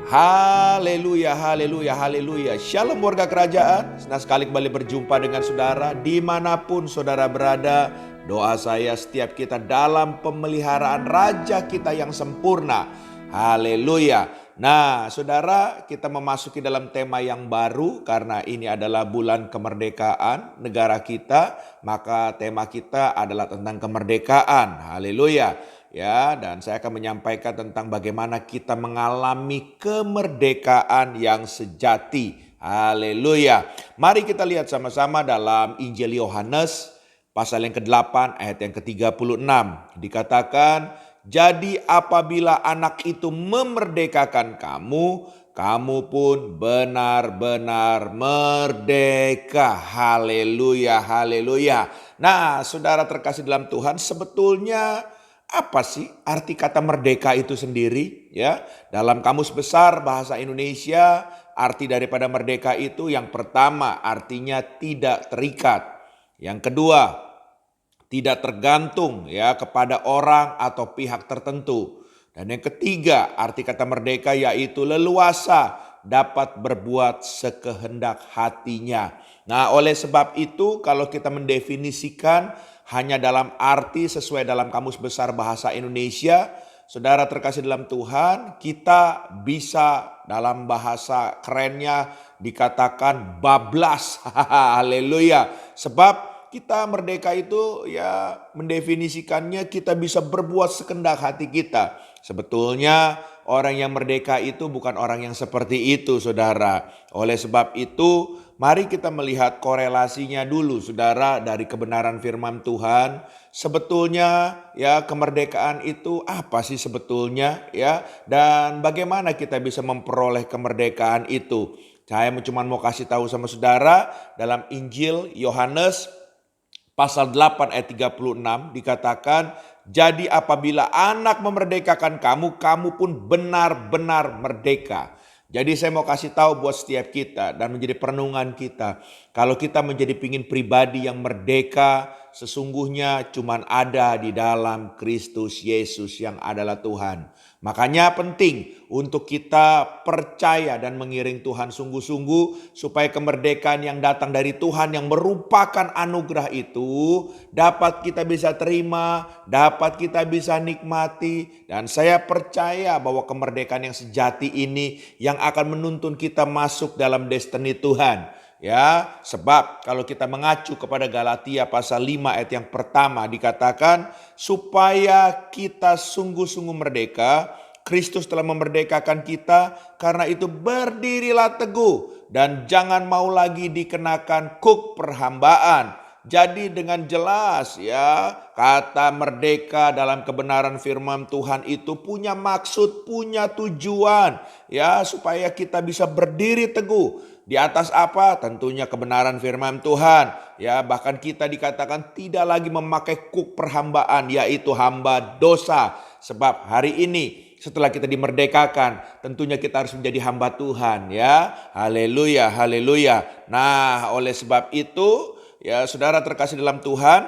Haleluya, haleluya, haleluya. Shalom warga kerajaan. Senang sekali kembali berjumpa dengan saudara dimanapun saudara berada. Doa saya setiap kita dalam pemeliharaan Raja kita yang sempurna. Haleluya. Nah saudara, kita memasuki dalam tema yang baru karena ini adalah bulan kemerdekaan negara kita. Maka tema kita adalah tentang kemerdekaan. Haleluya. Ya, dan saya akan menyampaikan tentang bagaimana kita mengalami kemerdekaan yang sejati. Haleluya. Mari kita lihat sama-sama dalam Injil Yohanes pasal yang ke-8 ayat yang ke-36. Dikatakan, jadi apabila anak itu memerdekakan kamu, kamu pun benar-benar merdeka. Haleluya, haleluya. Nah, saudara terkasih dalam Tuhan, sebetulnya apa sih arti kata merdeka itu sendiri? Ya, dalam Kamus Besar Bahasa Indonesia, arti daripada merdeka itu yang pertama artinya tidak terikat. Yang kedua, tidak tergantung ya kepada orang atau pihak tertentu. Dan yang ketiga, arti kata merdeka yaitu leluasa, dapat berbuat sekehendak hatinya. Nah, oleh sebab itu kalau kita mendefinisikan hanya dalam arti sesuai dalam Kamus Besar Bahasa Indonesia, saudara terkasih dalam Tuhan, kita bisa dalam bahasa kerennya dikatakan bablas. Haleluya. Sebab kita merdeka itu ya mendefinisikannya kita bisa berbuat sekendak hati kita. Sebetulnya orang yang merdeka itu bukan orang yang seperti itu, saudara. Oleh sebab itu, mari kita melihat korelasinya dulu, saudara, dari kebenaran firman Tuhan. Sebetulnya ya kemerdekaan itu apa sih sebetulnya ya, dan bagaimana kita bisa memperoleh kemerdekaan itu. Saya cuma mau kasih tahu sama saudara dalam Injil Yohanes pasal 8 ayat 36 dikatakan, jadi apabila anak memerdekakan kamu, kamu pun benar-benar merdeka. Jadi saya mau kasih tahu buat setiap kita dan menjadi perenungan kita. Kalau kita menjadi pingin pribadi yang merdeka, sesungguhnya cuman ada di dalam Kristus Yesus yang adalah Tuhan. Makanya penting untuk kita percaya dan mengiring Tuhan sungguh-sungguh supaya kemerdekaan yang datang dari Tuhan yang merupakan anugerah itu dapat kita bisa terima, dapat kita bisa nikmati, dan saya percaya bahwa kemerdekaan yang sejati ini yang akan menuntun kita masuk dalam destiny Tuhan. Ya, sebab kalau kita mengacu kepada Galatia pasal 5 ayat yang pertama dikatakan supaya kita sungguh-sungguh merdeka, Kristus telah memerdekakan kita, karena itu berdirilah teguh dan jangan mau lagi dikenakan kuk perhambaan. Jadi dengan jelas ya, kata merdeka dalam kebenaran firman Tuhan itu punya maksud, punya tujuan ya, supaya kita bisa berdiri teguh. Di atas apa? Tentunya kebenaran firman Tuhan. Ya, bahkan kita dikatakan tidak lagi memakai kuk perhambaan, yaitu hamba dosa. Sebab hari ini setelah kita dimerdekakan, tentunya kita harus menjadi hamba Tuhan ya. Haleluya, haleluya. Nah, oleh sebab itu ya saudara terkasih dalam Tuhan,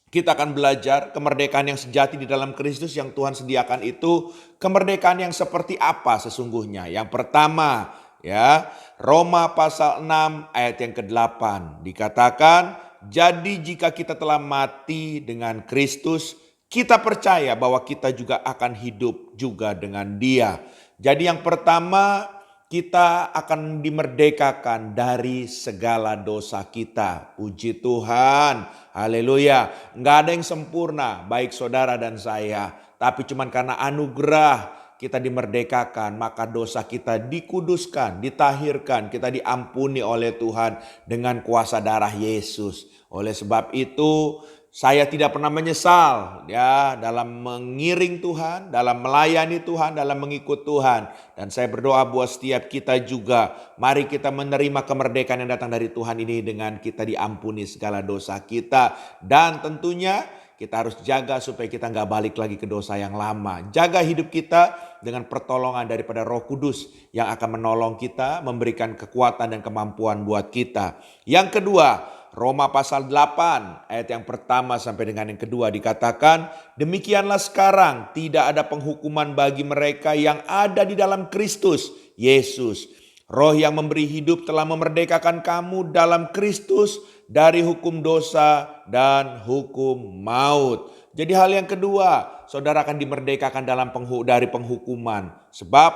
kita akan belajar kemerdekaan yang sejati di dalam Kristus yang Tuhan sediakan itu. Kemerdekaan yang seperti apa sesungguhnya? Yang pertama ya, Roma pasal 6 ayat yang ke-8 dikatakan, jadi jika kita telah mati dengan Kristus, kita percaya bahwa kita juga akan hidup juga dengan Dia. Jadi yang pertama, kita akan dimerdekakan dari segala dosa kita. Puji Tuhan, haleluya. Nggak ada yang sempurna, baik saudara dan saya. Tapi cuman karena anugerah kita dimerdekakan, maka dosa kita dikuduskan, ditahirkan, kita diampuni oleh Tuhan dengan kuasa darah Yesus. Oleh sebab itu, saya tidak pernah menyesal ya dalam mengiring Tuhan, dalam melayani Tuhan, dalam mengikut Tuhan. Dan saya berdoa buat setiap kita juga, mari kita menerima kemerdekaan yang datang dari Tuhan ini dengan kita diampuni segala dosa kita. Dan tentunya kita harus jaga supaya kita nggak balik lagi ke dosa yang lama. Jaga hidup kita dengan pertolongan daripada Roh Kudus yang akan menolong kita, memberikan kekuatan dan kemampuan buat kita. Yang kedua, Roma pasal 8 ayat yang pertama sampai dengan yang kedua dikatakan, demikianlah sekarang tidak ada penghukuman bagi mereka yang ada di dalam Kristus Yesus. Roh yang memberi hidup telah memerdekakan kamu dalam Kristus dari hukum dosa dan hukum maut. Jadi hal yang kedua, saudara akan dimerdekakan dari penghukuman. Sebab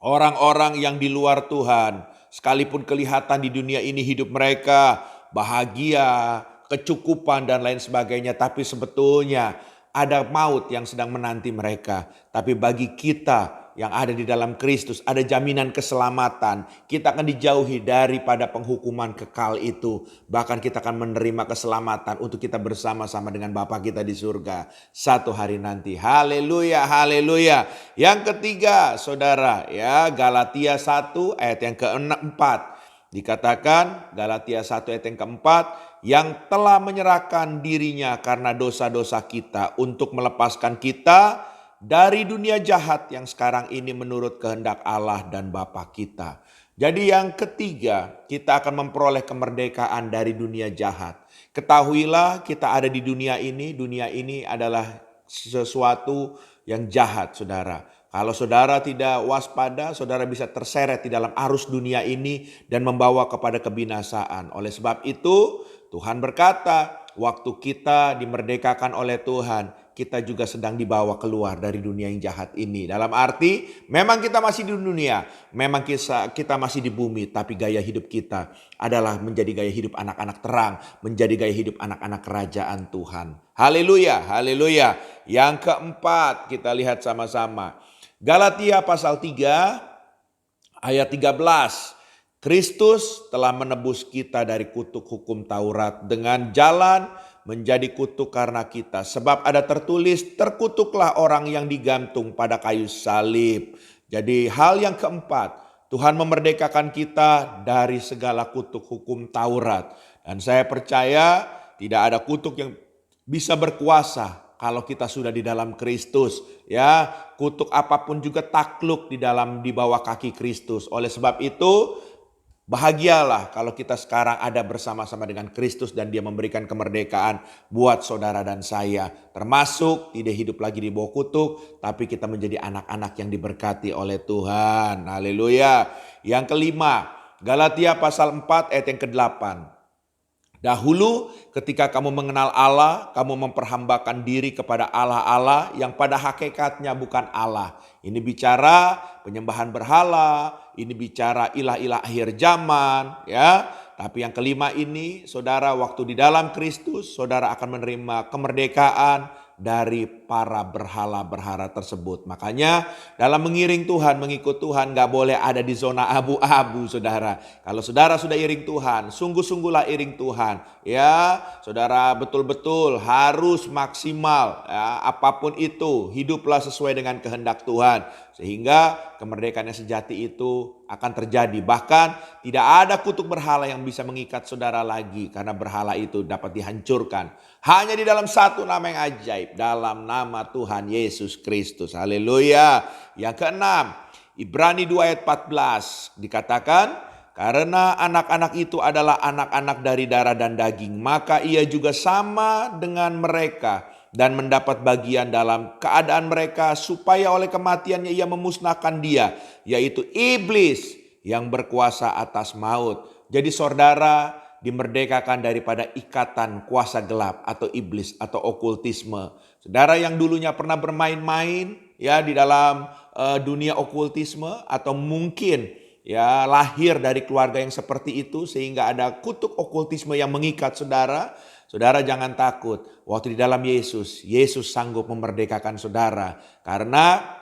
orang-orang yang di luar Tuhan, sekalipun kelihatan di dunia ini hidup mereka bahagia, kecukupan dan lain sebagainya, tapi sebetulnya ada maut yang sedang menanti mereka. Tapi bagi kita yang ada di dalam Kristus ada jaminan keselamatan. Kita akan dijauhi daripada penghukuman kekal itu. Bahkan kita akan menerima keselamatan untuk kita bersama-sama dengan Bapa kita di surga satu hari nanti. Haleluya, haleluya. Yang ketiga, saudara, ya, Galatia 1 ayat yang keempat. Dikatakan Galatia 1 ayat yang keempat, yang telah menyerahkan dirinya karena dosa-dosa kita untuk melepaskan kita dari dunia jahat yang sekarang ini menurut kehendak Allah dan Bapa kita. Jadi yang ketiga, kita akan memperoleh kemerdekaan dari dunia jahat. Ketahuilah kita ada di dunia ini adalah sesuatu yang jahat, saudara. Kalau saudara tidak waspada, saudara bisa terseret di dalam arus dunia ini dan membawa kepada kebinasaan. Oleh sebab itu, Tuhan berkata, waktu kita dimerdekakan oleh Tuhan, kita juga sedang dibawa keluar dari dunia yang jahat ini. Dalam arti, memang kita masih di dunia, memang kita masih di bumi, tapi gaya hidup kita adalah menjadi gaya hidup anak-anak terang, menjadi gaya hidup anak-anak kerajaan Tuhan. Haleluya, haleluya. Yang keempat, kita lihat sama-sama. Galatia pasal 3 ayat 13. Kristus telah menebus kita dari kutuk hukum Taurat dengan jalan menjadi kutuk karena kita. Sebab ada tertulis, terkutuklah orang yang digantung pada kayu salib. Jadi hal yang keempat, Tuhan memerdekakan kita dari segala kutuk hukum Taurat. Dan saya percaya tidak ada kutuk yang bisa berkuasa kalau kita sudah di dalam Kristus, ya, kutuk apapun juga takluk di bawah kaki Kristus. Oleh sebab itu, bahagialah kalau kita sekarang ada bersama-sama dengan Kristus dan Dia memberikan kemerdekaan buat saudara dan saya. Termasuk tidak hidup lagi di bawah kutuk, tapi kita menjadi anak-anak yang diberkati oleh Tuhan. Haleluya. Yang kelima, Galatia pasal 4 ayat yang ke-8. Dahulu ketika kamu mengenal Allah, kamu memperhambakan diri kepada Allah-Allah yang pada hakikatnya bukan Allah. Ini bicara penyembahan berhala, ini bicara ilah-ilah akhir zaman, ya. Tapi yang kelima ini, saudara, waktu di dalam Kristus, saudara akan menerima kemerdekaan dari para berhala-berhala tersebut. Makanya dalam mengiring Tuhan, mengikut Tuhan, gak boleh ada di zona abu-abu, saudara. Kalau saudara sudah iring Tuhan, sungguh-sungguhlah iring Tuhan. Ya, saudara betul-betul harus maksimal, ya, apapun itu, hiduplah sesuai dengan kehendak Tuhan. Sehingga kemerdekaan yang sejati itu akan terjadi. Bahkan tidak ada kutuk berhala yang bisa mengikat saudara lagi. Karena berhala itu dapat dihancurkan. Hanya di dalam satu nama yang ajaib. Dalam nama Tuhan Yesus Kristus. Haleluya. Yang keenam, Ibrani 2 ayat 14 dikatakan, karena anak-anak itu adalah anak-anak dari darah dan daging, maka ia juga sama dengan mereka dan mendapat bagian dalam keadaan mereka, supaya oleh kematiannya ia memusnahkan dia, yaitu iblis yang berkuasa atas maut. Jadi saudara dimerdekakan daripada ikatan kuasa gelap atau iblis atau okultisme. Saudara yang dulunya pernah bermain-main, ya, di dalam dunia okultisme, atau mungkin ya lahir dari keluarga yang seperti itu sehingga ada kutuk okultisme yang mengikat saudara. Saudara jangan takut. Waktu di dalam Yesus, Yesus sanggup memerdekakan saudara. Karena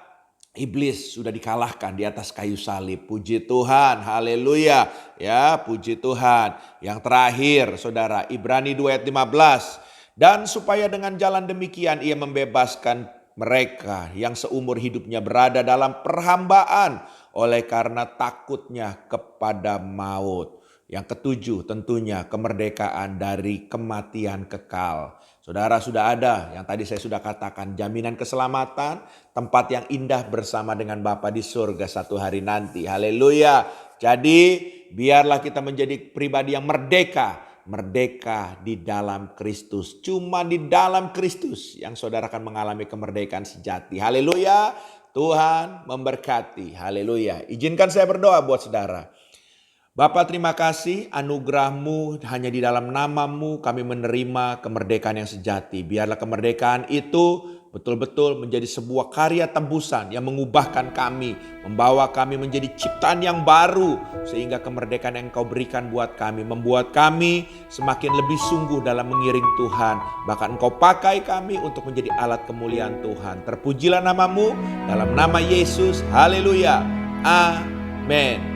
iblis sudah dikalahkan di atas kayu salib. Puji Tuhan, haleluya. Ya, puji Tuhan. Yang terakhir, saudara, Ibrani 2 ayat 15. Dan supaya dengan jalan demikian ia membebaskan mereka yang seumur hidupnya berada dalam perhambaan oleh karena takutnya kepada maut. Yang ketujuh tentunya kemerdekaan dari kematian kekal. Saudara sudah ada yang tadi saya sudah katakan, jaminan keselamatan, tempat yang indah bersama dengan Bapa di surga satu hari nanti. Haleluya. Jadi biarlah kita menjadi pribadi yang merdeka merdeka di dalam Kristus. Cuma di dalam Kristus yang saudara akan mengalami kemerdekaan sejati. Haleluya. Tuhan memberkati. Haleluya. Izinkan saya berdoa buat saudara. Bapa, terima kasih anugerah-Mu, hanya di dalam nama-Mu kami menerima kemerdekaan yang sejati. Biarlah kemerdekaan itu betul-betul menjadi sebuah karya tebusan yang mengubahkan kami, membawa kami menjadi ciptaan yang baru, sehingga kemerdekaan yang Engkau berikan buat kami membuat kami semakin lebih sungguh dalam mengiring Tuhan. Bahkan Engkau pakai kami untuk menjadi alat kemuliaan Tuhan. Terpujilah nama-Mu dalam nama Yesus. Haleluya. Amin.